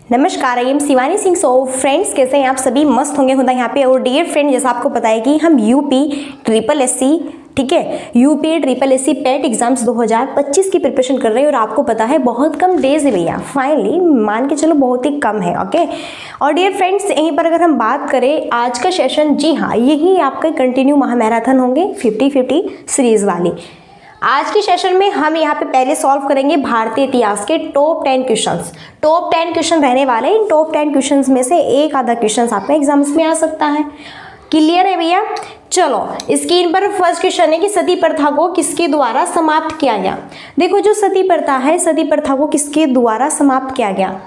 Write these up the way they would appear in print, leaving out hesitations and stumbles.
नमस्कार, I am Shivani Singh. So friends, कैसे हैं आप सभी? मस्त होंगे होता यहाँ पे। और डियर फ्रेंड, जैसा आपको पता है कि हम यूपी ट्रिपल एससी, ठीक है, यूपी ट्रिपल एससी पेट एग्जाम्स 2025 की प्रिपरेशन कर रहे हैं। और आपको पता है बहुत कम डेज है भैया, फाइनली मान के चलो बहुत ही कम है। ओके, और डियर फ्रेंड्स, यहीं पर अगर हम बात करें आज का सेशन, जी हाँ, यही आपका कंटिन्यू महामैराथन होंगे 50-50 सीरीज वाली। आज के सेशन में हम यहाँ पे पहले सॉल्व करेंगे भारतीय इतिहास के टॉप 10 क्वेश्चंस। टॉप 10 क्वेश्चन रहने वाले हैं। इन टॉप 10 क्वेश्चंस में से एक आधा क्वेश्चन आपके एग्जाम्स में आ सकता है। क्लियर है भैया? चलो, स्क्रीन पर फर्स्ट क्वेश्चन है कि सती प्रथा को किसके द्वारा समाप्त किया गया। देखो, जो सती प्रथा है, सती प्रथा को किसके द्वारा समाप्त किया गया,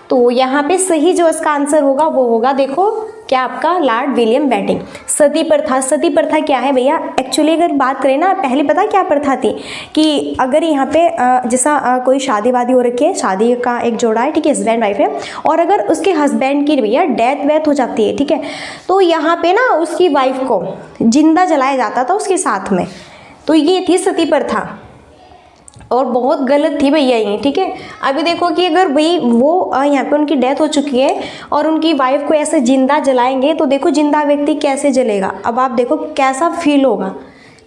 तो यहाँ पे सही जो इसका आंसर होगा वो होगा, देखो क्या, आपका लॉर्ड विलियम बेंटिंक। सती प्रथा, सती प्रथा क्या है भैया? एक्चुअली अगर बात करें ना, पहले पता क्या प्रथा थी कि अगर यहाँ पे जैसा कोई शादी वादी हो रखी है, शादी का एक जोड़ा है, ठीक है, हस्बैंड वाइफ है, और अगर उसके हस्बैंड की भैया डेथ वेथ हो जाती है, ठीक है, तो यहाँ पे ना उसकी वाइफ को जिंदा जलाया जाता था उसके साथ में। तो ये थी सती प्रथा और बहुत गलत थी भैया ये, ठीक है। अभी देखो कि अगर भाई वो यहाँ पे उनकी डेथ हो चुकी है और उनकी वाइफ को ऐसे जिंदा जलाएंगे, तो देखो जिंदा व्यक्ति कैसे जलेगा, अब आप देखो कैसा फील होगा,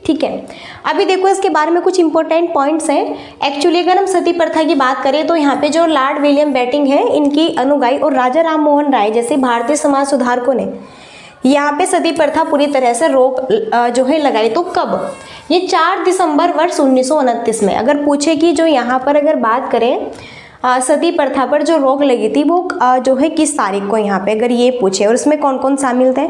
ठीक है। अभी देखो इसके बारे में कुछ इंपॉर्टेंट पॉइंट्स हैं। एक्चुअली अगर हम सती प्रथा की बात करें तो यहाँ पे जो लॉर्ड विलियम बेंटिंक है, इनकी अनुगामी और राजा राम मोहन राय जैसे भारतीय समाज सुधारकों ने यहाँ पे सती प्रथा पूरी तरह से रोक जो है लगाई। तो कब? ये 4 दिसंबर वर्ष 1929 में। अगर पूछे कि जो यहाँ पर अगर बात करें सती प्रथा पर जो रोक लगी थी वो जो है किस तारीख को, यहाँ पे अगर ये पूछे, और इसमें कौन कौन शामिल थे,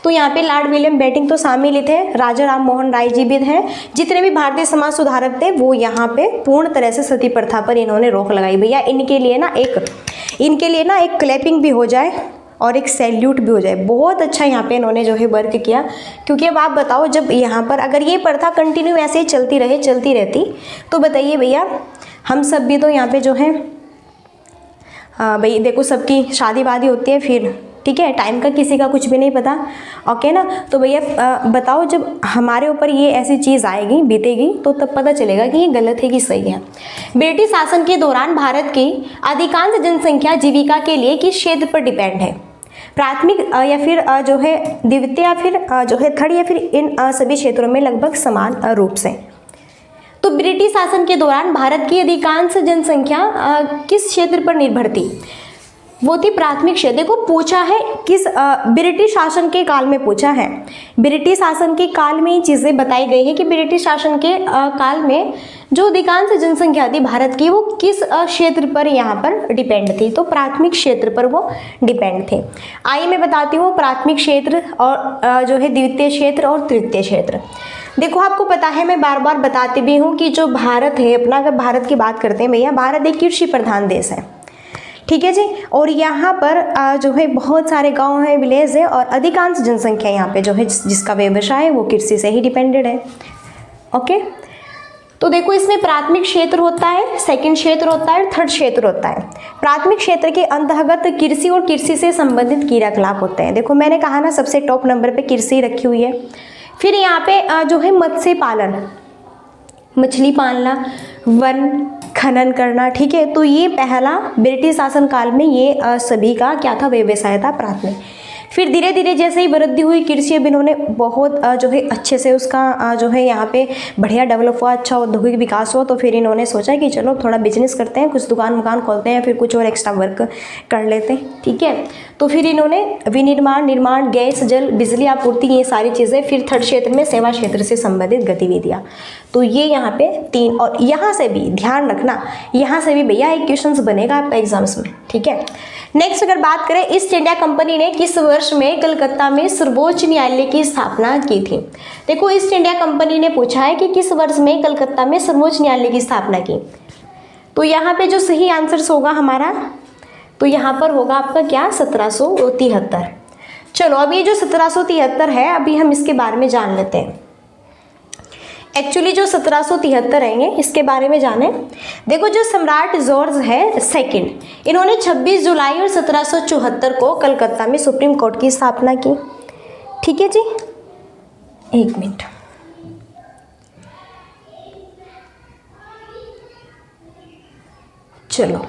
तो यहाँ पे लॉर्ड विलियम बेंटिंक तो शामिल ही थे, राजा राम मोहन राय जी भी हैं, जितने भी भारतीय समाज सुधारक थे वो यहाँ पे पूर्ण तरह से सती प्रथा पर इन्होंने रोक लगाई। भैया इनके लिए ना एक क्लैपिंग भी हो जाए और एक सैल्यूट भी हो जाए। बहुत अच्छा यहाँ पे इन्होंने जो है वर्क किया। क्योंकि अब आप बताओ, जब यहाँ पर अगर ये प्रथा कंटिन्यू ऐसे ही चलती रहती, तो बताइए भैया, हम सब भी तो यहाँ पे जो है भाई देखो सबकी शादी वादी होती है फिर, ठीक है, टाइम का किसी का कुछ भी नहीं पता। ओके ना, तो भैया बताओ, जब हमारे ऊपर ये ऐसी चीज़ आएगी, बीतेगी, तो तब पता चलेगा कि ये गलत है कि सही है। ब्रिटिश शासन के दौरान भारत की अधिकांश जनसंख्या जीविका के लिए किस क्षेत्र पर डिपेंड है? प्राथमिक या फिर जो है द्वितीय या फिर जो है थर्ड, या फिर इन सभी क्षेत्रों में लगभग समान रूप से। तो ब्रिटिश शासन के दौरान भारत की अधिकांश जनसंख्या किस क्षेत्र पर निर्भर थी? वो थी प्राथमिक क्षेत्र। देखो पूछा है किस ब्रिटिश शासन के काल में पूछा है। ब्रिटिश शासन के काल में ये चीज़ें बताई गई है कि ब्रिटिश शासन के काल में जो अधिकांश जनसंख्या थी भारत की, वो किस क्षेत्र पर यहाँ पर डिपेंड थी, तो प्राथमिक क्षेत्र पर वो डिपेंड थे। आइए मैं बताती हूँ प्राथमिक क्षेत्र और जो है द्वितीय क्षेत्र और तृतीय क्षेत्र। देखो आपको पता है, मैं बार बार बताती भी हूँ कि जो भारत है अपना, अगर भारत की बात करते हैं भैया, भारत एक कृषि प्रधान देश है, ठीक है जी। और यहाँ पर जो है बहुत सारे गांव हैं, विलेज है, और अधिकांश जनसंख्या यहाँ पे जो है जिसका व्यवसाय है वो कृषि से ही डिपेंडेड है। ओके, तो देखो इसमें प्राथमिक क्षेत्र होता है, सेकंड क्षेत्र होता है, थर्ड क्षेत्र होता है। प्राथमिक क्षेत्र के अंतर्गत कृषि और कृषि से संबंधित क्रियाकलाप होते हैं। देखो मैंने कहा ना, सबसे टॉप नंबर पे कृषि रखी हुई है। फिर यहाँ पे जो है मत्स्य पालन, मछली पालना, वन खनन करना, ठीक है। तो ये पहला ब्रिटिश शासन काल में ये सभी का क्या था, व्यवसाय था प्राथमिक। फिर धीरे धीरे जैसे ही वृद्धि हुई कृषि, अब इन्होंने बहुत जो है अच्छे से उसका जो है यहाँ पे बढ़िया डेवलप हुआ, अच्छा औद्योगिक विकास हुआ। तो फिर इन्होंने सोचा कि चलो थोड़ा बिजनेस करते हैं, कुछ दुकान खोलते हैं, फिर कुछ और एक्स्ट्रा वर्क कर लेते हैं, ठीक है। तो फिर इन्होंने विनिर्माण, निर्माण, गैस, जल, बिजली आपूर्ति, ये सारी चीज़ें। फिर थर्ड क्षेत्र में सेवा क्षेत्र से संबंधित गतिविधियाँ। तो ये यहाँ पे 3, और यहाँ से भी ध्यान रखना, यहाँ से भी भैया एक क्वेश्चन बनेगा आपका एग्जाम्स में, ठीक है। नेक्स्ट अगर बात करें, ईस्ट इंडिया कंपनी ने किस वर्ष में कलकत्ता में सर्वोच्च न्यायालय की स्थापना की थी? देखो ईस्ट इंडिया कंपनी ने पूछा है कि किस वर्ष में कलकत्ता में सर्वोच्च न्यायालय की स्थापना की। तो यहाँ पे जो सही आंसर होगा हमारा, तो यहाँ पर होगा आपका क्या, 1773। चलो अब ये जो 1773 है, अभी हम इसके बारे में जान लेते हैं। एक्चुअली जो 1773 है इसके बारे में जाने। देखो जो सम्राट जॉर्ज है सेकंड, इन्होंने 26 जुलाई और 1774 को कलकत्ता में सुप्रीम कोर्ट की स्थापना की, ठीक है जी। एक मिनट, चलो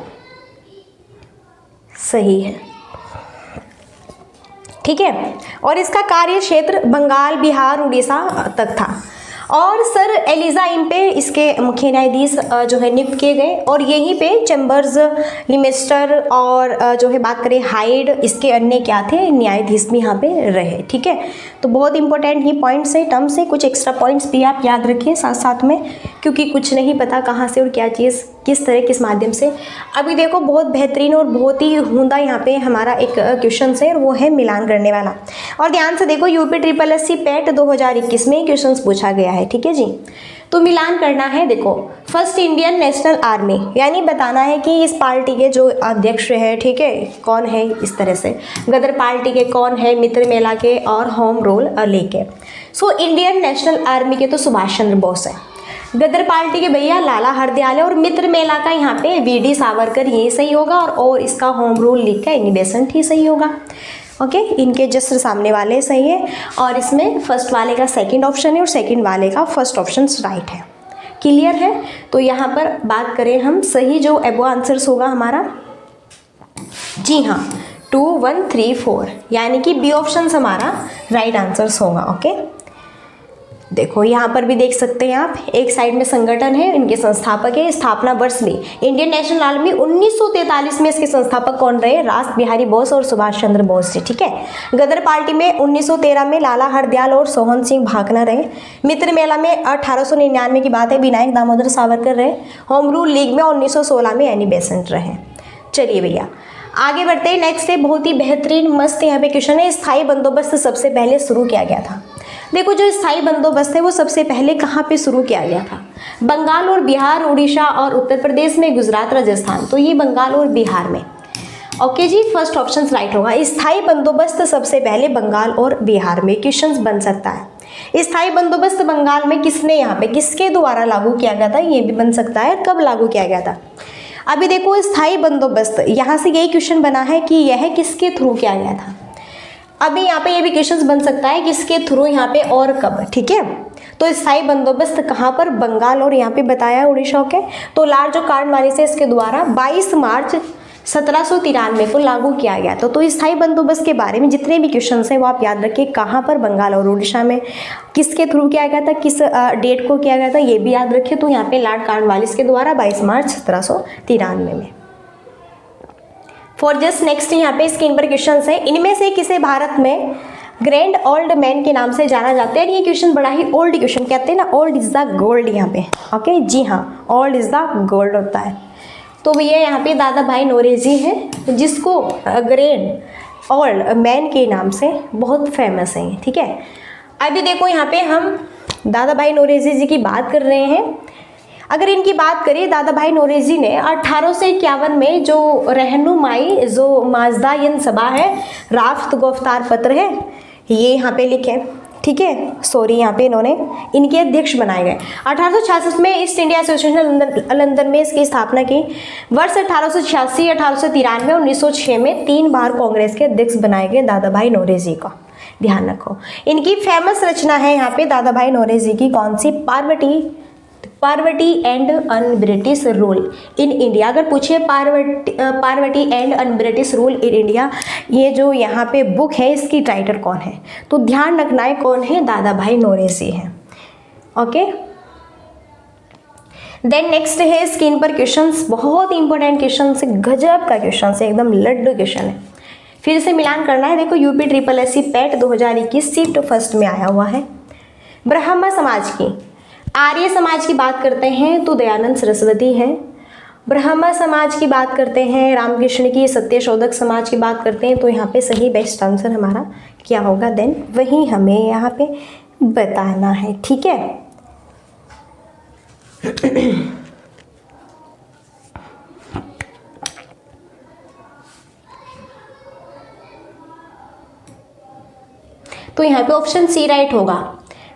सही है, ठीक है। और इसका कार्य क्षेत्र बंगाल, बिहार, उड़ीसा तक था। और सर एलिजा इम्पे इसके मुख्य न्यायाधीश जो है नियुक्त किए गए, और यहीं पे चैम्बर्स, लिमेस्टर और जो है बात करें हाइड, इसके अन्य क्या थे न्यायाधीश भी यहाँ पे रहे, ठीक है। तो बहुत इंपॉर्टेंट ये पॉइंट्स है, टर्म्स है, कुछ एक्स्ट्रा पॉइंट्स भी आप याद रखिए साथ साथ में, क्योंकि कुछ नहीं पता कहाँ से और क्या चीज़ किस तरह किस माध्यम से। अभी देखो बहुत बेहतरीन और बहुत ही उम्दा यहाँ पे हमारा एक क्वेश्चन है, और वो है मिलान करने वाला। और ध्यान से देखो, UP triple S C PET 2021 में क्वेश्चन पूछा गया है, ठीक है जी। तो मिलान करना है, देखो फर्स्ट इंडियन नेशनल आर्मी, यानी बताना है कि इस पार्टी के जो अध्यक्ष है, ठीक है, कौन है, इस तरह से गदर पार्टी के कौन है, मित्र मेला के और होम रूल लेके। सो इंडियन नेशनल आर्मी के तो सुभाष चंद्र बोस है, गदर पार्टी के भैया लाला हरदयाल, और मित्र मेला का यहाँ पे वीडी सावरकर, ये सही होगा। और इसका होम रूल लिख का एनी बेसेंट ही सही होगा, ओके। इनके जस्ट सामने वाले सही है, और इसमें फर्स्ट वाले का सेकंड ऑप्शन है और सेकंड वाले का फर्स्ट ऑप्शन राइट है। क्लियर है। तो यहाँ पर बात करें हम, सही जो एबो आंसर्स होगा हमारा, जी हाँ 2, 1, 3, 4, यानी कि बी ऑप्शन हमारा राइट आंसर्स होगा, ओके। देखो यहाँ पर भी देख सकते हैं आप, एक साइड में संगठन है, इनके संस्थापक है, स्थापना वर्ष भी इंडियन नेशनल आर्मी 1943 में इसके संस्थापक कौन रहे, रास बिहारी बोस और सुभाष चंद्र बोस जी, ठीक है। गदर पार्टी में 1913 में लाला हरदयाल और सोहन सिंह भाकना रहे। मित्र मेला में 1899 की बात है, विनायक दामोदर सावरकर रहे। होम रूल लीग में 1916 में एनी बेसेंट रहे। चलिए भैया आगे बढ़ते हैं, नेक्स्ट है बहुत ही बेहतरीन मस्त यहाँ पे क्वेश्चन है, स्थायी बंदोबस्त सबसे पहले शुरू किया गया था। देखो जो स्थायी बंदोबस्त है वो सबसे पहले कहाँ पे शुरू किया गया था, बंगाल और बिहार, उड़ीसा और उत्तर प्रदेश में, गुजरात, राजस्थान। तो ये बंगाल और बिहार में, ओके जी, फर्स्ट ऑप्शन राइट होगा। स्थायी बंदोबस्त सबसे पहले बंगाल और बिहार में क्वेश्चन बन सकता है। स्थायी बंदोबस्त बंगाल में किसने, यहाँ पे किसके द्वारा लागू किया गया था, ये भी बन सकता है, कब लागू किया गया था। अभी देखो स्थायी बंदोबस्त, यहाँ से यही क्वेश्चन बना है कि यह किसके थ्रू किया गया था। अभी यहाँ पे ये भी क्वेश्चन बन सकता है किसके थ्रू, यहाँ पे और कब, ठीक है। तो स्थायी बंदोबस्त कहाँ पर, बंगाल और यहाँ पे बताया उड़ीसा के। तो लार्ज कार्नवालिस से इसके द्वारा 22 मार्च 1793 को लागू किया गया था। तो स्थायी बंदोबस्त के बारे में जितने भी क्वेश्चन हैं वो आप याद रखिए, कहाँ पर, बंगाल और उड़ीसा में, किसके थ्रू किया गया था, किस डेट को किया गया था, ये भी याद रखिए। तो यहाँ पे लॉर्ड कार्नवालिस के द्वारा 22 मार्च 1793 में। फॉर जस्ट नेक्स्ट यहाँ पे स्क्रीन पर क्वेश्चन है, इनमें से किसे भारत में ग्रैंड ओल्ड मैन के नाम से जाना जाता है। ये क्वेश्चन बड़ा ही ओल्ड क्वेश्चन, कहते हैं ना ओल्ड इज द गोल्ड, यहाँ पे ओके जी हाँ, ओल्ड इज द गोल्ड होता है। तो भैया यहाँ पे दादा भाई नौरोजी हैं, जिसको ग्रैंड ओल्ड मैन के नाम से बहुत फेमस है, ठीक है। अभी देखो यहाँ पे हम दादा भाई नौरोजी जी की बात कर रहे हैं। अगर इनकी बात करें, दादा भाई नौरोजी ने 1851 में जो रहनुमाई जो माजदायन सभा है, राफ्त गुफ्तार पत्र है, ये यहाँ पे लिखे, ठीक है, सॉरी यहाँ पे इन्होंने इनके अध्यक्ष बनाए गए। 1866 में ईस्ट इंडिया एसोसिएशन लंदन में इसकी स्थापना की। वर्ष 1886, 1893 और 1906 में 3 बार कांग्रेस के अध्यक्ष बनाए गए दादा भाई नौरोजी का, ध्यान रखो। इनकी फेमस रचना है यहाँ पे दादा भाई नौरोजी की, कौन सी, poverty and un British rule in India. अगर पूछिए poverty and un British rule in India, ये जो यहाँ पे बुक है इसकी राइटर कौन है, तो ध्यान रखना है कौन है, दादा भाई नौरोजी है, ओके। देन नेक्स्ट है स्क्रीन पर क्वेश्चंस, बहुत इंपॉर्टेंट क्वेश्चन है, गजब का क्वेश्चन है, एकदम लड्डू क्वेश्चन है। फिर से मिलान करना है। देखो UP triple S C PET 2021 shift first में आया हुआ है। ब्रह्म समाज की, आर्य समाज की बात करते हैं तो दयानंद सरस्वती है। ब्रह्म समाज की बात करते हैं, रामकृष्ण की। सत्यशोधक समाज की बात करते हैं तो यहाँ पे सही बेस्ट आंसर हमारा क्या होगा, देन वही हमें यहाँ पे बताना है, ठीक है। तो यहाँ पे ऑप्शन सी राइट होगा।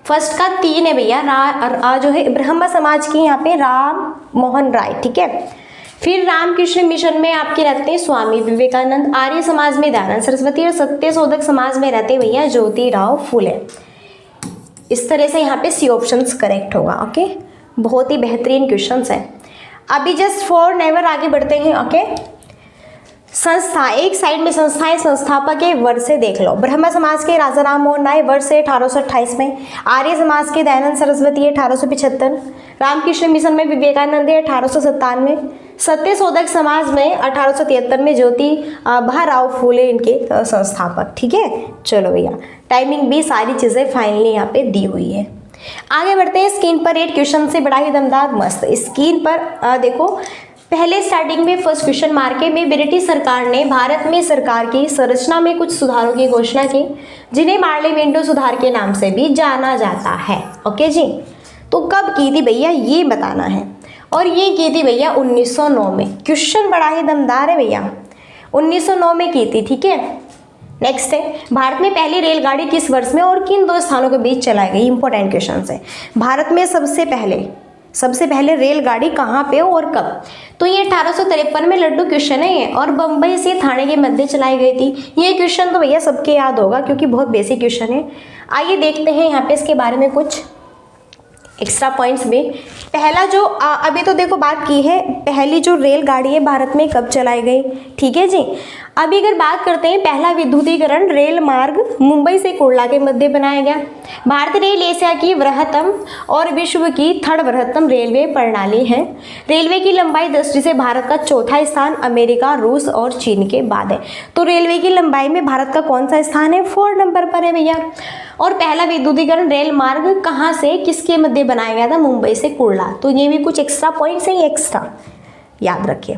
फर्स्ट का 3 है भैया, जो है ब्रह्म समाज की यहाँ पे राम मोहन राय, ठीक है। फिर रामकृष्ण मिशन में आपके रहते हैं स्वामी विवेकानंद, आर्य समाज में दयानंद सरस्वती और सत्यशोधक समाज में रहते भैया ज्योतिराव फूले। इस तरह से यहाँ पे सी ऑप्शन करेक्ट होगा, ओके। बहुत ही बेहतरीन क्वेश्चन है। अभी जस्ट फॉर नेवर आगे बढ़ते हैं, ओके। संस्था, एक साइड में संस्थाएं, संस्थापक के वर्ष से देख लो। ब्रह्म समाज के राजा राम मोहन राय, वर्ष है 1828 में। आर्य समाज के दयानंद सरस्वती है 1875। रामकृष्ण मिशन में विवेकानंद है 1897। सत्यशोधक समाज में 1873 में ज्योति भाराव फूले इनके संस्थापक। ठीक है, चलो भैया टाइमिंग भी सारी चीजें फाइनली यहाँ पे दी हुई है। आगे बढ़ते हैं। स्क्रीन पर 8 क्वेश्चन से बड़ा ही दमदार मस्त। स्क्रीन पर देखो, पहले स्टार्टिंग में फर्स्ट क्वेश्चन मार्के में ब्रिटिश सरकार ने भारत में सरकार की संरचना में कुछ सुधारों की घोषणा की, जिन्हें मार्ले विंडो सुधार के नाम से भी जाना जाता है। ओके जी, तो कब की थी भैया ये बताना है, और ये की थी भैया 1909 में। क्वेश्चन बड़ा ही दमदार है भैया, 1909 में की थी। ठीक है, नेक्स्ट है, भारत में पहली रेलगाड़ी किस वर्ष में और किन 2 स्थानों के बीच चलाई गई। इंपॉर्टेंट क्वेश्चन है। भारत में सबसे पहले रेलगाड़ी कहाँ पे और कब, तो ये 1853 में लड्डू क्वेश्चन है ये, और बम्बई से थाने के मध्य चलाई गई थी। ये क्वेश्चन तो भैया सबके याद होगा क्योंकि बहुत बेसिक क्वेश्चन है। आइए देखते हैं यहाँ पे इसके बारे में कुछ एक्स्ट्रा पॉइंट्स में। पहला जो अभी तो देखो बात की है, पहली जो रेलगाड़ी है भारत में कब चलाई गई। ठीक है जी, अभी अगर बात करते हैं, पहला विद्युतीकरण रेल मार्ग मुंबई से कुर्ला के मध्य बनाया गया। भारतीय रेल एशिया की बृहत्तम और विश्व की 3rd बृहत्तम रेलवे प्रणाली है। रेलवे की लंबाई दृष्टि से भारत का 4था स्थान अमेरिका, रूस और चीन के बाद है। तो रेलवे की लंबाई में भारत का कौन सा स्थान है, 4 नंबर पर है भैया। और पहला विद्युतीकरण रेल मार्ग कहाँ से किसके मध्य बनाया गया था, मुंबई से कुर्ला। तो ये भी कुछ एक्स्ट्रा पॉइंट्स हैं, एक्स्ट्रा याद रखिए।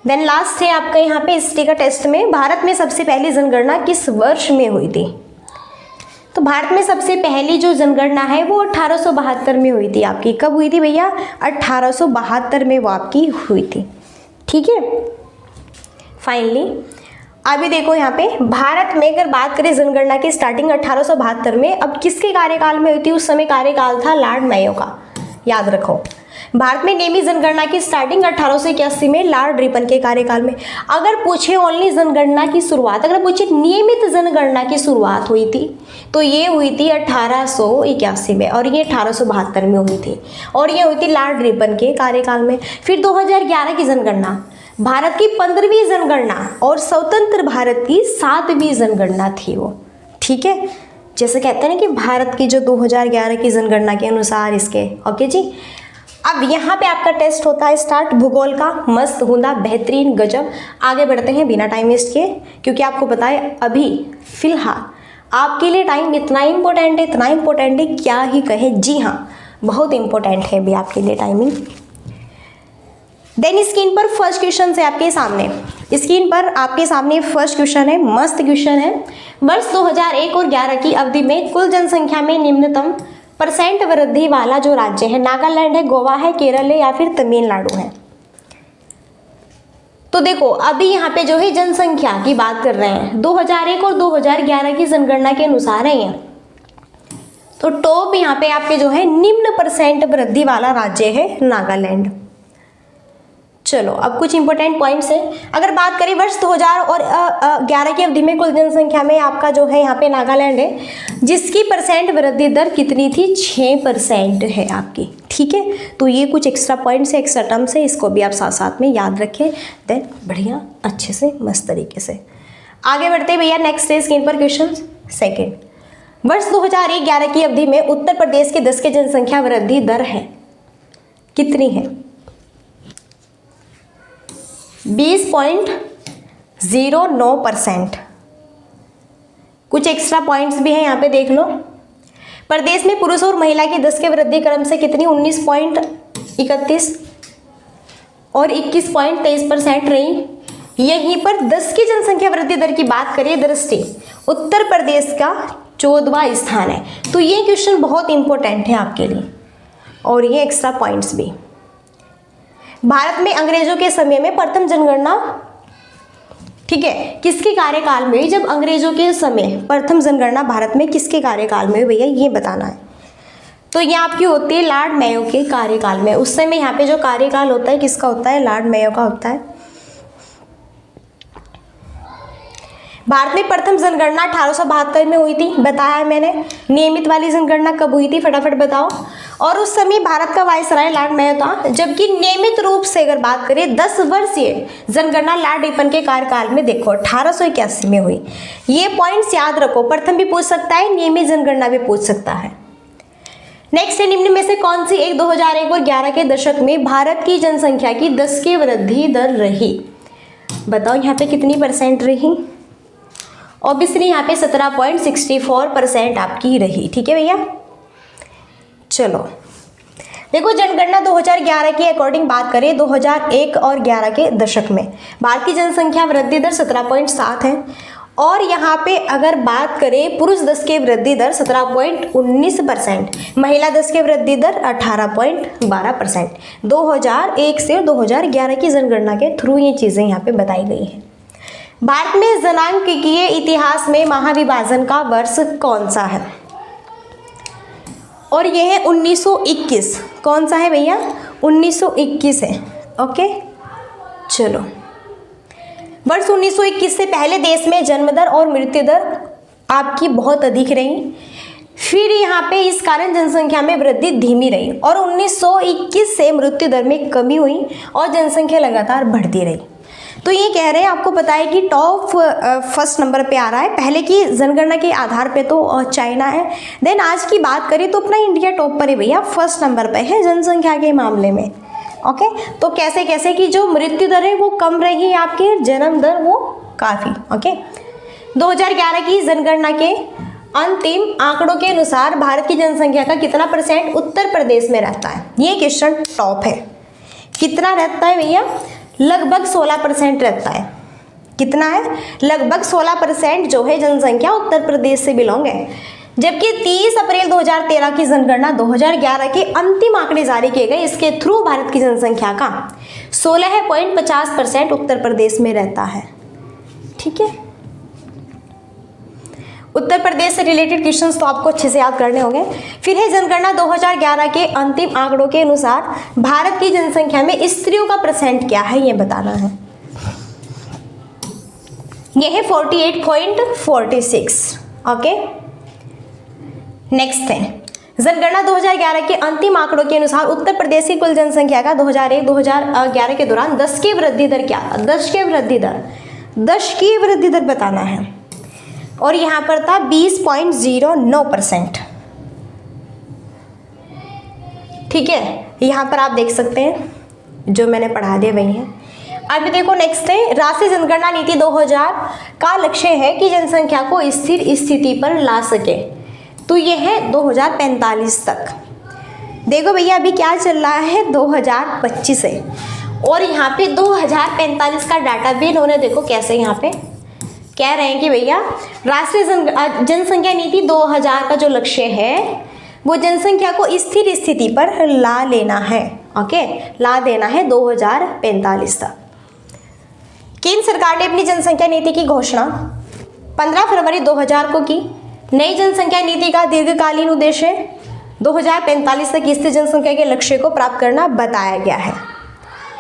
देन लास्ट है आपका यहाँ पे हिस्ट्री का टेस्ट में, भारत में सबसे पहली जनगणना किस वर्ष में हुई थी। तो भारत में सबसे पहली जो जनगणना है वो 1872 में हुई थी आपकी। कब हुई थी भैया, 1872 में वो आपकी हुई थी। ठीक है, फाइनली अभी देखो यहाँ पे भारत में अगर बात करें जनगणना की स्टार्टिंग 1872 में, अब किसके कार्यकाल में हुई थी, उस समय कार्यकाल था लॉर्ड मेयो का, याद रखो। भारत में नियमित जनगणना की स्टार्टिंग 1881 में लॉर्ड रिपन के कार्यकाल में। अगर पूछे ओनली जनगणना की शुरुआत, अगर पूछे नियमित जनगणना की शुरुआत हुई थी तो ये हुई थी 1881 में, और ये 1872 में हुई थी, और ये हुई थी लॉर्ड रिपन के कार्यकाल में। फिर 2011 की जनगणना भारत की 15वीं जनगणना और स्वतंत्र भारत की 7वीं जनगणना थी वो। ठीक है, जैसे कहते हैं ना कि भारत की जो 2011 की जनगणना के अनुसार इसके। ओके जी, अब यहाँ पे आपका टेस्ट होता है स्टार्ट भूगोल का, मस्त हुंदा बेहतरीन गजब। आगे बढ़ते हैं बिना टाइम वेस्ट किए, क्योंकि आपको पता है अभी फिलहाल आपके लिए टाइम इतना इम्पोर्टेंट है क्या ही कहे। जी हाँ, बहुत इंपॉर्टेंट है भी आपके लिए टाइमिंग। देन स्क्रीन पर फर्स्ट क्वेश्चन है आपके सामने, स्क्रीन पर आपके सामने फर्स्ट क्वेश्चन है, मस्त क्वेश्चन है। वर्ष 2001 और 11 की अवधि में कुल जनसंख्या में निम्नतम % वृद्धि वाला जो राज्य है नागालैंड है, गोवा है, केरल है या फिर तमिलनाडु है। तो देखो अभी यहाँ पे जो है जनसंख्या की बात कर रहे हैं, 2001 और 2011 की जनगणना के अनुसार है ये। तो टॉप यहाँ पे आपके जो है निम्न % वृद्धि वाला राज्य है नागालैंड। चलो अब कुछ इंपॉर्टेंट पॉइंट्स हैं। अगर बात करें वर्ष 2000 और 11 की अवधि में कुल जनसंख्या में आपका जो है यहाँ पे नागालैंड है, जिसकी % वृद्धि दर कितनी थी, 6% है आपकी। ठीक है, तो ये कुछ एक्स्ट्रा पॉइंट्स है, एक्स्ट्रा टर्म्स है, इसको भी आप साथ साथ में याद रखें। देन बढ़िया अच्छे से मस्त तरीके से आगे बढ़ते हैं भैया। नेक्स्ट है स्क्रीन पर क्वेश्चन सेकेंड। वर्ष 2001-11 की अवधि में उत्तर प्रदेश के 10 की जनसंख्या वृद्धि दर है कितनी है, 20.09%। कुछ एक्स्ट्रा पॉइंट्स भी हैं यहाँ पे देख लो। प्रदेश में पुरुष और महिला की 10 के वृद्धि क्रम से कितनी, 19.31 और 21.23% रही। यहीं पर 10 की जनसंख्या वृद्धि दर की बात करें दृष्टि, उत्तर प्रदेश का 14वां स्थान है। तो ये क्वेश्चन बहुत इंपॉर्टेंट है आपके लिए, और ये एक्स्ट्रा पॉइंट्स भी। भारत में अंग्रेजों के समय में प्रथम जनगणना, ठीक है, किसके कार्यकाल में हुई, जब अंग्रेजों के समय प्रथम जनगणना भारत में किसके कार्यकाल में हुई भैया, ये बताना है। तो ये आपकी होती है लॉर्ड मेयो के कार्यकाल में। उस समय यहाँ पे जो कार्यकाल होता है किसका होता है, लॉर्ड मेयो का होता है। भारत में प्रथम जनगणना 1872 में हुई थी, बताया मैंने। नियमित वाली जनगणना कब हुई थी, फटाफट बताओ। और उस समय भारत का वायसराय लॉर्ड मेयो था। जबकि नियमित रूप से अगर बात करें 10 वर्षीय जनगणना लॉर्ड रिपन के कार्यकाल में देखो 1881 में हुई। ये पॉइंट्स याद रखो, प्रथम भी पूछ सकता है, नियमित जनगणना भी पूछ सकता है। नेक्स्ट है, निम्न में से कौन सी एक 2001 और 11 के दशक में भारत की जनसंख्या की 10 की वृद्धि दर रही? बताओ यहाँ पे कितनी परसेंट रही? ऑब्वियसली यहाँ पे 17.64% आपकी रही। ठीक है भैया, चलो देखो जनगणना 2011 के अकॉर्डिंग बात करें 2001 और 11 के दशक में भारत की जनसंख्या वृद्धि दर 17.7 है। और यहाँ पे अगर बात करें पुरुष 10 के वृद्धि दर 17.19%, महिला 10 के वृद्धि दर 18.12%। 2001 से 2011 की जनगणना के थ्रू ये चीज़ें यहाँ पे बताई गई हैं। भारत में जनांकीय इतिहास में महाविभाजन का वर्ष कौन सा है? और यह है 1921। कौन सा है भैया? 1921 है। ओके, चलो वर्ष 1921 से पहले देश में जन्म दर और मृत्यु दर आपकी बहुत अधिक रही। फिर यहाँ पे इस कारण जनसंख्या में वृद्धि धीमी रही और 1921 से मृत्यु दर में कमी हुई और जनसंख्या लगातार बढ़ती रही। तो ये कह रहे हैं, आपको पता है कि टॉप फर्स्ट नंबर पे आ रहा है। पहले की जनगणना के आधार पे तो चाइना है, देन आज की बात करें तो अपना इंडिया टॉप पर है भैया, फर्स्ट नंबर पे है जनसंख्या के मामले में। ओके, तो कैसे कैसे कि जो मृत्यु दर है वो कम रही, आपकी जन्म दर वो काफ़ी। ओके, 2011 की जनगणना के अंतिम आंकड़ों के अनुसार भारत की जनसंख्या का कितना परसेंट उत्तर प्रदेश में रहता है? ये क्वेश्चन टॉप है। कितना रहता है भैया? लगभग 16% रहता है। कितना है? लगभग 16% जो है जनसंख्या उत्तर प्रदेश से बिलोंग है। जबकि 30 अप्रैल 2013 की जनगणना 2011 के अंतिम आंकड़े जारी किए गए, इसके थ्रू भारत की जनसंख्या का 16.50% उत्तर प्रदेश में रहता है। ठीक है, उत्तर प्रदेश से रिलेटेड क्वेश्चंस तो आपको अच्छे से याद करने होंगे। फिर है जनगणना 2011 के अंतिम आंकड़ों के अनुसार भारत की जनसंख्या में स्त्रियों का परसेंट क्या है, ये बताना है। यह है 48.46। ओके, नेक्स्ट है जनगणना 2011 के अंतिम आंकड़ों के अनुसार उत्तर प्रदेश की कुल जनसंख्या का 2001-2011 के दौरान 10 की वृद्धि दर क्या? 10 की वृद्धि दर बताना है। और यहाँ पर था 20.09%। ठीक है, यहाँ पर आप देख सकते हैं जो मैंने पढ़ा दिया वही है। अब देखो नेक्स्ट है, राष्ट्रीय जनगणना नीति 2000 का लक्ष्य है कि जनसंख्या को स्थिर स्थिति पर ला सके। तो ये है 2045 तक। देखो भैया अभी क्या चल रहा है, 2025 है और यहाँ पे 2045 का डाटा भी इन्होंने देखो कैसे यहाँ पे कह रहे हैं कि भैया राष्ट्रीय जनसंख्या नीति 2000 का जो लक्ष्य है वो जनसंख्या को स्थिर स्थिति पर ला लेना है। ओके, ला देना है 2045 तक। केंद्र सरकार ने अपनी जनसंख्या नीति की घोषणा 15 फरवरी 2000 को की। नई जनसंख्या नीति का दीर्घकालीन उद्देश्य 2045 तक स्थिर जनसंख्या के लक्ष्य को प्राप्त करना बताया गया है।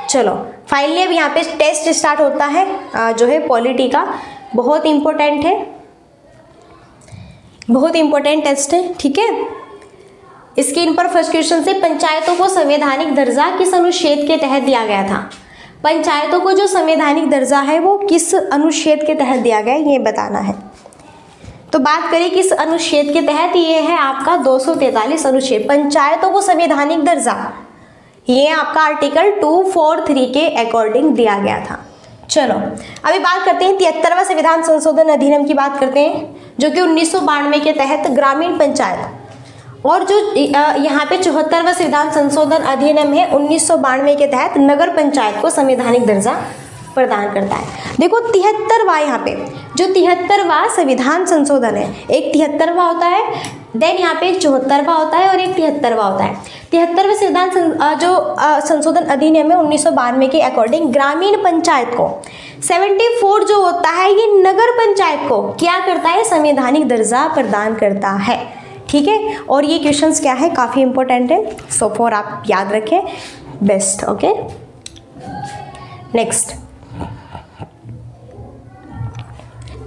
चलो फाइनली अब यहाँ पे टेस्ट स्टार्ट होता है जो है पॉलिटी का, बहुत इंपॉर्टेंट है, बहुत इंपॉर्टेंट टेस्ट है। ठीक है, स्क्रीन पर फर्स्ट क्वेश्चन से पंचायतों को संवैधानिक दर्जा किस अनुच्छेद के तहत दिया गया था? पंचायतों को जो संवैधानिक दर्जा है वो किस अनुच्छेद के तहत दिया गया ये बताना है। तो बात करें किस अनुच्छेद के तहत, ये है आपका 243 अनुच्छेद, पंचायतों को संवैधानिक दर्जा, ये आपका आर्टिकल 243 के अकॉर्डिंग दिया गया था। चलो अभी बात करते हैं 73वां संविधान संशोधन अधिनियम की बात करते हैं, जो कि 1992 के तहत ग्रामीण पंचायत, और जो यहाँ पे 74वां संविधान संशोधन अधिनियम है 1992 के तहत नगर पंचायत को संवैधानिक दर्जा प्रदान करता है। देखो 73वां, यहाँ पे जो 73वां संविधान संशोधन है, एक 73वां होता है, देन यहाँ पे एक 74वां होता है और एक 73वां होता है। 73वें संविधान जो संशोधन अधिनियम है 1992 के अकॉर्डिंग ग्रामीण पंचायत को 74 जो होता है ये नगर पंचायत को क्या करता है, संवैधानिक दर्जा प्रदान करता है। ठीक है, और ये क्वेश्चंस क्या है, काफ़ी इंपॉर्टेंट है, सो फॉर आप याद रखें बेस्ट। ओके, नेक्स्ट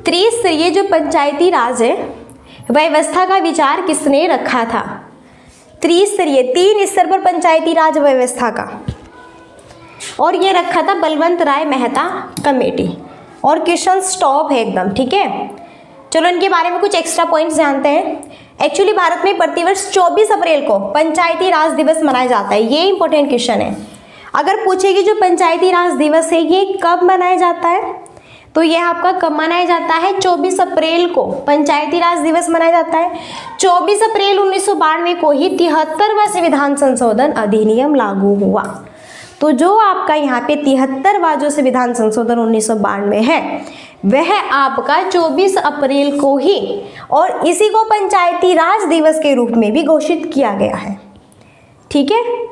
त्रिस्तरीय जो पंचायती राज है व्यवस्था का विचार किसने रखा था? त्रिस्तरीय 3 स्तर पर पंचायती राज व्यवस्था का, और ये रखा था बलवंत राय मेहता कमेटी, और क्वेश्चन स्टॉप है एकदम, ठीक है। चलो इनके बारे में कुछ एक्स्ट्रा पॉइंट्स जानते हैं। एक्चुअली भारत में प्रतिवर्ष 24 अप्रैल को पंचायती राज दिवस मनाया जाता है, ये इंपॉर्टेंट क्वेश्चन है। अगर पूछेगी जो पंचायती राज दिवस है ये कब मनाया जाता है, तो यह आपका कब मनाया जाता है, 24 अप्रैल को पंचायती राज दिवस मनाया जाता है। 24 अप्रैल 1992 को ही 73वां संविधान संशोधन अधिनियम लागू हुआ। तो जो आपका यहाँ पे 73वां जो संविधान संशोधन 1992 है वह आपका 24 अप्रैल को ही, और इसी को पंचायती राज दिवस के रूप में भी घोषित किया गया है, ठीक है।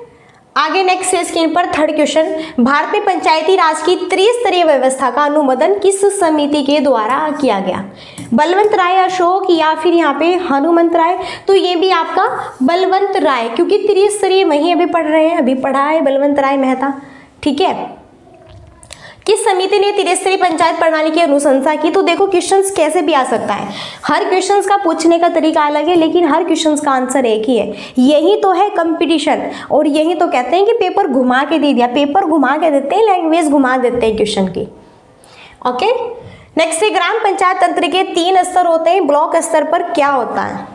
आगे नेक्स्ट स्क्रीन पर थर्ड क्वेश्चन, भारत में पंचायती राज की त्रिस्तरीय व्यवस्था का अनुमोदन किस समिति के द्वारा किया गया, बलवंत राय अशोक या फिर यहाँ पे हनुमंत राय, तो ये भी आपका बलवंत राय, क्योंकि त्रिस्तरीय वहीं अभी पढ़ रहे हैं, अभी पढ़ा है बलवंत राय मेहता, ठीक है। किस समिति ने त्रिस्तरीय पंचायत प्रणाली की अनुशंसा की, तो देखो क्वेश्चंस कैसे भी आ सकता है, हर क्वेश्चंस का पूछने का तरीका अलग है, लेकिन हर क्वेश्चंस का आंसर एक ही है। यही तो है कंपटीशन, और यही तो कहते हैं कि पेपर घुमा के दे दिया, पेपर घुमा के देते हैं, लैंग्वेज घुमा देते हैं क्वेश्चन की, ओके। नेक्स्ट है, ग्राम पंचायत तंत्र के 3 स्तर होते हैं, ब्लॉक स्तर पर क्या होता है,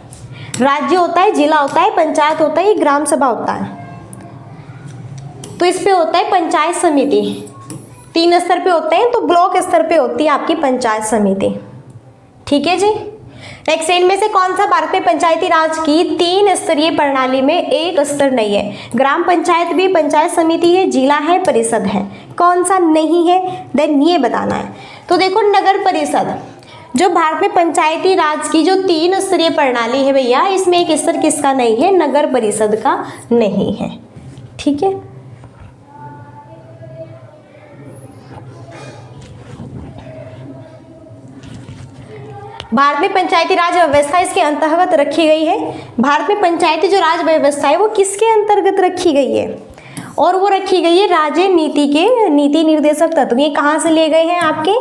राज्य होता है, जिला होता है, पंचायत होता है, ग्राम सभा होता है। तो इस पे होता है पंचायत समिति, 3 स्तर पे होते हैं, तो ब्लॉक स्तर पे होती है आपकी पंचायत समिति, ठीक है जी। नेक्स्ट, इनमें से कौन सा भारत में पंचायती राज की 3 स्तरीय प्रणाली में एक स्तर नहीं है, ग्राम पंचायत भी पंचायत समिति है, जिला है, परिषद है, कौन सा नहीं है, देन ये बताना है। तो देखो नगर परिषद, जो भारत में पंचायती राज की जो 3 स्तरीय प्रणाली है भैया, इसमें एक स्तर किसका नहीं है, नगर परिषद का नहीं है, ठीक है। भारत में पंचायती राज व्यवस्था इसके अंतर्गत रखी गई है। भारत में पंचायती जो राज व्यवस्था है वो किसके अंतर्गत रखी गई है, और वो रखी गई है राज्य नीति के नीति निर्देशक तत्व। ये कहाँ से लिए गए हैं, आपके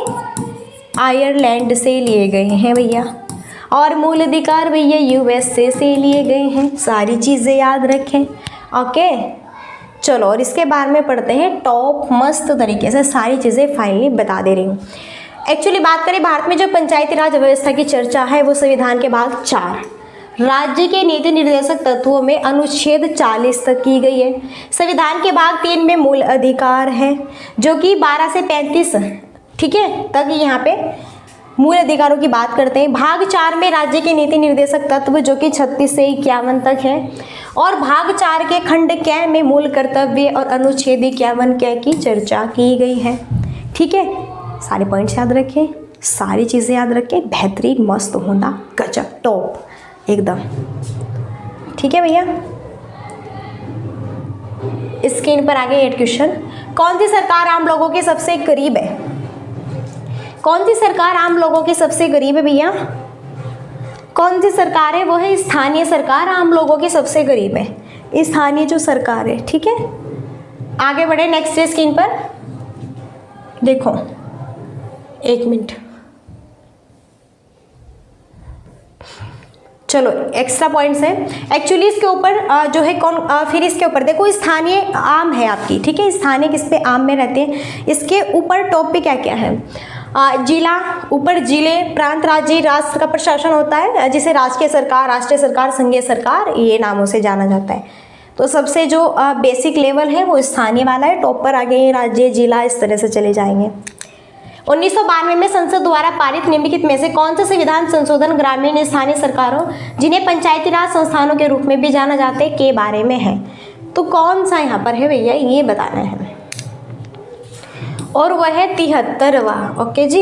आयरलैंड से लिए गए हैं भैया, और मूल अधिकार भैया यूएसए से लिए गए हैं, सारी चीज़ें याद रखें, ओके। चलो और इसके बारे में पढ़ते हैं, टॉप मस्त तरीके से सारी चीज़ें फाइनली बता दे रही हूँ। एक्चुअली बात करें भारत में जो पंचायती राज व्यवस्था की चर्चा है वो संविधान के भाग 4 राज्य के नीति निर्देशक तत्वों में अनुच्छेद 40 तक की गई है। संविधान के भाग 3 में मूल अधिकार है जो कि 12 से 35 ठीक है तक यहाँ पे मूल अधिकारों की बात करते हैं। भाग 4 में राज्य के नीति निर्देशक तत्व जो कि 36 से 51 तक है, और भाग 4 के खंड कै में मूल कर्तव्य और अनुच्छेद 51 कै की चर्चा की गई है। ठीक है, सारे पॉइंट्स याद रखें, सारी चीज़ें याद रखें, बेहतरीन मस्त होना गजब टॉप एकदम। ठीक है भैया, स्क्रीन पर आगे 8 क्वेश्चन। कौन सी सरकार आम लोगों के सबसे करीब है? कौन सी सरकार आम लोगों के सबसे करीब है भैया? कौन सी सरकार है? वो है स्थानीय सरकार, आम लोगों के सबसे करीब है स्थानीय जो सरकार है। ठीक है, आगे बढ़े नेक्स्ट स्क्रीन पर देखो, 1 मिनट, चलो एक्स्ट्रा पॉइंट्स है एक्चुअली इसके ऊपर जो है कौन फिर इसके ऊपर देखो, स्थानीय आम है आपकी। ठीक है, स्थानीय किस पे आम में रहते हैं, इसके ऊपर टॉप पे क्या क्या है, जिला, ऊपर जिले, प्रांत, राज्य, राष्ट्र का प्रशासन होता है जिसे राष्ट्रीय सरकार, राष्ट्रीय सरकार, संघीय सरकार ये नामों से जाना जाता है। तो सबसे जो बेसिक लेवल है वो स्थानीय वाला है, टॉप पर आगे राज्य, जिला, इस तरह से चले जाएंगे। 1992 में संसद द्वारा पारित निम्नलिखित में से कौन सा संविधान संशोधन ग्रामीण स्थानीय सरकारों जिन्हें पंचायती राज संस्थानों के रूप में भी जाना जाता है के बारे में है? तो कौन सा यहाँ पर है भैया, ये बताना है, और वह है 73वां। ओके जी,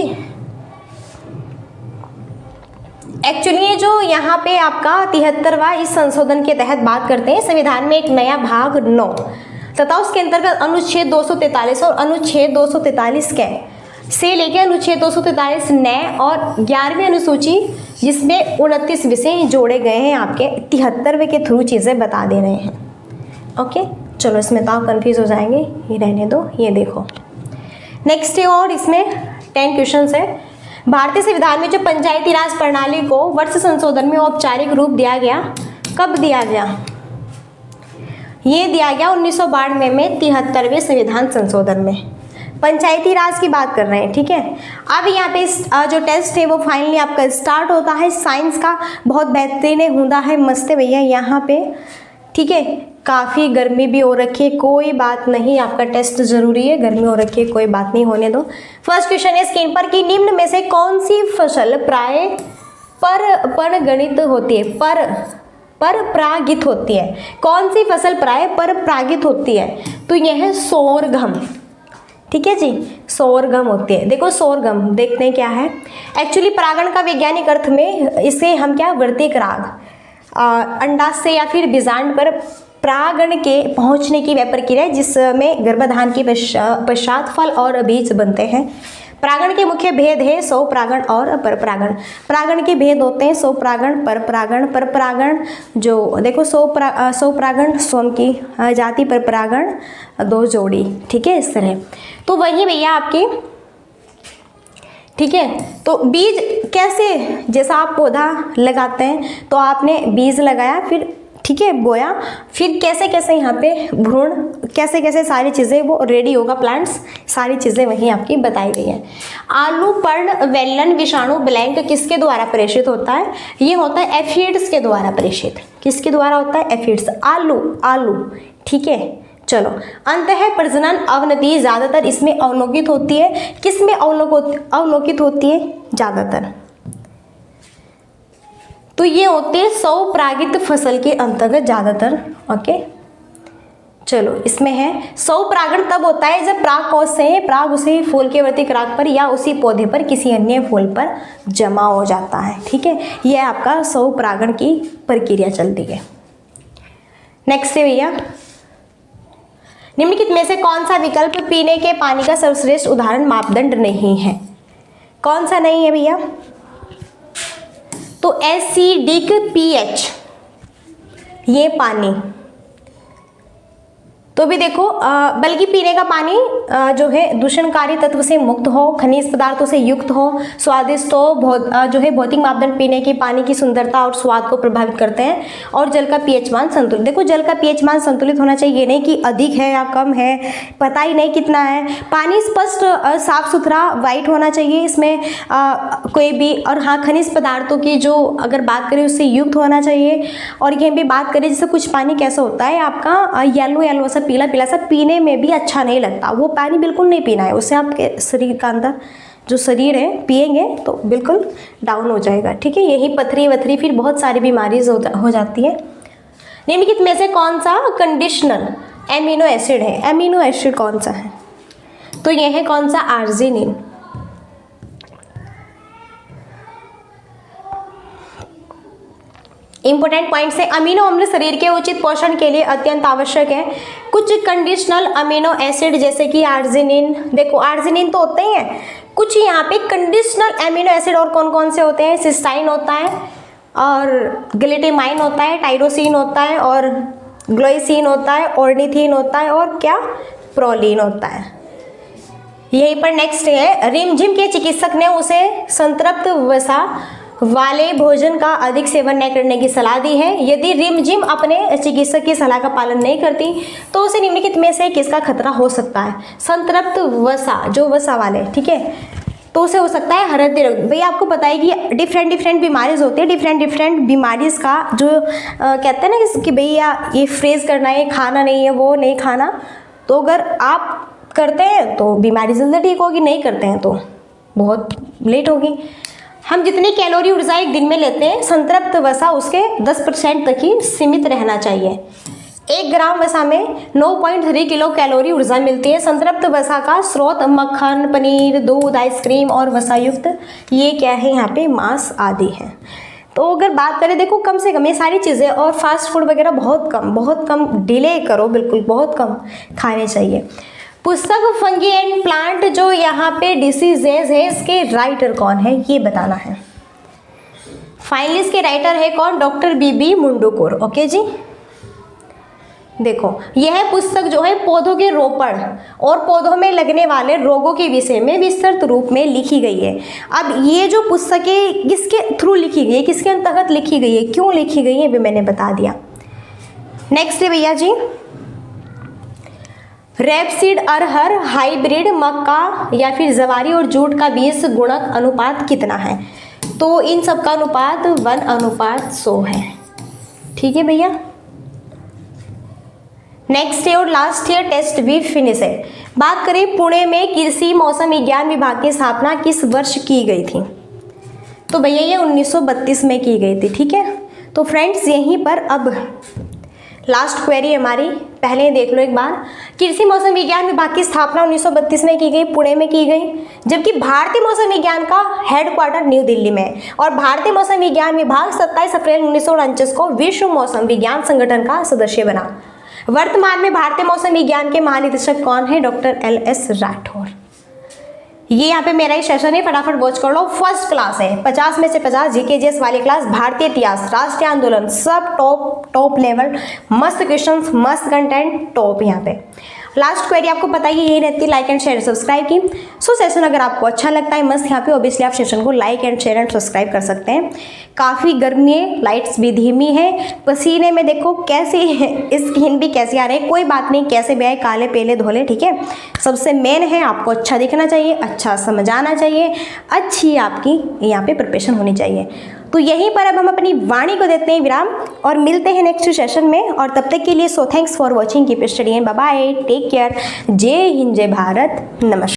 एक्चुअली ये जो यहाँ पे आपका 73वां इस संशोधन के तहत बात करते हैं, संविधान में एक नया भाग 9 तथा उसके अंतर्गत अनुच्छेद 243 और अनुच्छेद 243 के से लेकर अनुच्छेद 243 नए और 11वीं अनुसूची जिसमें 29 विषय जोड़े गए हैं, आपके 73वें के थ्रू चीज़ें बता दे रहे हैं। ओके, चलो इसमें तो आप कन्फ्यूज हो जाएंगे, ये रहने दो, ये देखो नेक्स्ट है, और इसमें 10 क्वेश्चन है। भारतीय संविधान में जो पंचायती राज प्रणाली को वर्ष संशोधन में औपचारिक रूप दिया गया, कब दिया गया? ये दिया गया 1992 में 73वें संविधान संशोधन में। पंचायती राज की बात कर रहे हैं, ठीक है। अब यहाँ पे जो टेस्ट है वो फाइनली आपका स्टार्ट होता है। साइंस का बहुत बेहतरीन होता है, मस्त है भैया यहाँ पे, ठीक है। काफ़ी गर्मी भी हो रखी है, कोई बात नहीं, आपका टेस्ट जरूरी है, गर्मी हो रखी है कोई बात नहीं, होने दो। फर्स्ट क्वेश्चन है स्क्रीन पर कि निम्न में से कौन सी फसल प्राय परगणित होती है, परपरागित होती है। कौन सी फसल प्राय परपरागित होती है? तो यह है सोरगम, ठीक है जी, सोरगम होती है। देखो सोरगम देखते हैं क्या है। एक्चुअली परागण का वैज्ञानिक अर्थ में इसे हम क्या, वर्तिक राग, अंडाशय से या फिर बीजांड पर परागण के पहुंचने की वह प्रक्रिया है जिसमें गर्भाधान के पश्चात फल और बीज बनते हैं। परागण के मुख्य भेद है स्वपरागण और परपरागण। परागण के भेद होते हैं स्वपरागण, परपरागण। परपरागण जो देखो स्वपरागण स्वयं की जाति, परपरागण दो जोड़ी, ठीक है, इस तरह। तो वही भैया आपके, ठीक है। तो बीज कैसे, जैसा आप पौधा लगाते हैं तो आपने बीज लगाया, फिर ठीक है बोया, फिर कैसे कैसे यहाँ पे भ्रूण, कैसे कैसे सारी चीज़ें वो रेडी होगा प्लांट्स, सारी चीज़ें वहीं आपकी बताई गई हैं। आलू पर्ण वेलन विषाणु ब्लैंक किसके द्वारा प्रेषित होता है? ये होता है एफिड्स के द्वारा प्रेषित। किसके द्वारा होता है? एफिड्स। आलू, ठीक है। चलो, अंतः प्रजनन अवनति ज़्यादातर इसमें अवलोकित होती है। किसमें अवलोकित होती है? ज़्यादातर तो ये होते हैं स्वपरागित फसल के अंतर्गत ज़्यादातर, ओके। चलो, इसमें है स्वपरागण तब होता है जब परागकोश से पराग उसी फूल के वर्तिक राग पर या उसी पौधे पर किसी अन्य फूल पर जमा हो जाता है, ठीक है। यह आपका स्वपरागण की प्रक्रिया चलती है। नेक्स्ट है भैया, निम्नलिखित में से कौन सा विकल्प पीने के पानी का सर्वश्रेष्ठ उदाहरण मापदंड नहीं है? कौन सा नहीं है भैया? तो एसिडिक पीएच, ये पानी तो भी देखो, बल्कि पीने का पानी जो है दूषणकारी तत्व से मुक्त हो, खनिज पदार्थों से युक्त हो, स्वादिष्ट हो, जो है भौतिक मापदंड पीने की पानी की सुंदरता और स्वाद को प्रभावित करते हैं, और जल का पीएच मान संतुलित। देखो, जल का पीएच मान संतुलित होना चाहिए, ये नहीं कि अधिक है या कम है, पता ही नहीं कितना है। पानी स्पष्ट साफ सुथरा वाइट होना चाहिए, इसमें कोई भी, और हाँ, खनिज पदार्थों की जो अगर बात करें उससे युक्त होना चाहिए। और यहीं पे बात करें जैसे कुछ पानी कैसा होता है आपका येलो सा, पीला पीला सा, पीने में भी अच्छा नहीं लगता, वो पानी बिल्कुल नहीं पीना है। उससे आपके शरीर का अंदर जो शरीर है पिएंगे तो बिल्कुल डाउन हो जाएगा, ठीक है। यही पथरी वथरी, फिर बहुत सारी बीमारी हो जाती है। निम्नलिखित में से कौन सा कंडीशनल एमिनो एसिड है? एमिनो एसिड कौन सा है? तो यह है कौन सा? आर्जिनिन। इंपॉर्टेंट पॉइंट्स है, अमीनो अम्ल शरीर के उचित पोषण के लिए अत्यंत आवश्यक है। कुछ कंडीशनल अमीनो एसिड जैसे कि आर्जिनिन, देखो आर्जिनिन तो होते ही हैं, कुछ यहाँ पे कंडीशनल अमीनो एसिड और कौन कौन से होते हैं? सिस्टाइन होता है, और ग्लूटामाइन होता है, टाइरोसिन होता है, और ग्लाइसिन होता है, ऑर्निथिन होता है, और क्या? प्रोलीन होता है। यहीं पर नेक्स्ट है, रिमझिम के चिकित्सक ने उसे संतृप्त वसा वाले भोजन का अधिक सेवन न करने की सलाह दी है। यदि रिमझिम अपने चिकित्सक की सलाह का पालन नहीं करती तो उसे निम्नलिखित में से किसका खतरा हो सकता है? संतृप्त वसा, जो वसा वाले, ठीक है, तो उसे हो सकता है हृदय रोग। भैया आपको पता है कि डिफरेंट बीमारीज होती है, डिफरेंट बीमारीज का जो कहते हैं ना कि भैया ये फ्रेज करना है, खाना नहीं है, वो नहीं खाना, तो अगर आप करते हैं तो बीमारी जल्दी ठीक होगी, नहीं करते हैं तो बहुत लेट होगी। हम जितनी कैलोरी ऊर्जा एक दिन में लेते हैं, संतृप्त वसा उसके 10% तक ही सीमित रहना चाहिए। 1 ग्राम वसा में 9.3 किलो कैलोरी ऊर्जा मिलती है। संतृप्त वसा का स्रोत मक्खन, पनीर, दूध, आइसक्रीम और वसायुक्त ये क्या है यहाँ पे? मांस आदि है। तो अगर बात करें, देखो कम से कम ये सारी चीज़ें, और फास्ट फूड वगैरह बहुत कम डिले करो, बिल्कुल बहुत कम खाने चाहिए। पुस्तक फंगी एंड प्लांट जो यहाँ पे डिसीजेज है, इसके राइटर कौन है ये बताना है। फाइनली इसके राइटर है कौन? डॉक्टर बीबी मुंडुकोर, ओके जी। देखो, यह पुस्तक जो है पौधों के रोपण और पौधों में लगने वाले रोगों के विषय में विस्तृत रूप में लिखी गई है। अब ये जो पुस्तकें किसके थ्रू लिखी गई है, किसके अंतर्गत लिखी गई है, क्यों लिखी गई है, भी मैंने बता दिया। नेक्स्ट है भैया जी, रेपसीड अरहर हाइब्रिड मक्का या फिर जवारी और जूट का बीज गुणक अनुपात कितना है? तो इन सब का अनुपात 1:100 है। ठीक है भैया। नेक्स्ट है और लास्ट ईयर टेस्ट भी फिनिश है। बात करें पुणे में कृषि मौसम विज्ञान विभाग की स्थापना किस वर्ष की गई थी? तो भैया ये 1932 में की गई थी। ठीक है। तो फ्रेंड्स यहीं पर अब लास्ट क्वेरी हमारी पहले देख लो एक बार। कृषि मौसम विज्ञान विभाग की स्थापना 1932 में की गई, पुणे में की गई, जबकि भारतीय मौसम विज्ञान का हेडक्वार्टर न्यू दिल्ली में है। और भारतीय मौसम विज्ञान विभाग 27 अप्रैल 1949 को विश्व मौसम विज्ञान संगठन का सदस्य बना। वर्तमान में भारतीय मौसम विज्ञान के महानिदेशक कौन है? Doctor L S. राठौर। ये यहाँ पे मेरा ही सेशन है, फटाफट वॉच कर लो। फर्स्ट क्लास है, 50 में से 50 जीके जीएस वाली क्लास, भारतीय इतिहास, राष्ट्रीय आंदोलन, सब टॉप लेवल, मस्त क्वेश्चंस, मस्त कंटेंट, टॉप। यहाँ पे लास्ट क्वेरी आपको पता ही यही रहती है, लाइक एंड शेयर सब्सक्राइब की। सो सेशन अगर आपको अच्छा लगता है मस्त यहाँ पे ऑब्वियसली आप सेशन को like and share and subscribe कर सकते हैं। काफ़ी गर्मी है, लाइट्स भी धीमी है, पसीने में देखो कैसे स्किन भी कैसी आ रही है, कोई बात नहीं, कैसे भी आए, काले पीले धोले। ठीक है। सबसे मेन है आपको अच्छा दिखना चाहिए, अच्छा समझ आना चाहिए, अच्छी आपकी यहाँ पे प्रिपरेशन होनी चाहिए। तो यहीं पर अब हम अपनी वाणी को देते हैं विराम और मिलते हैं नेक्स्ट सेशन में। और तब तक के लिए so thanks for watching, keep studying, bye bye, take care, जय हिंद, जय भारत, नमस्कार।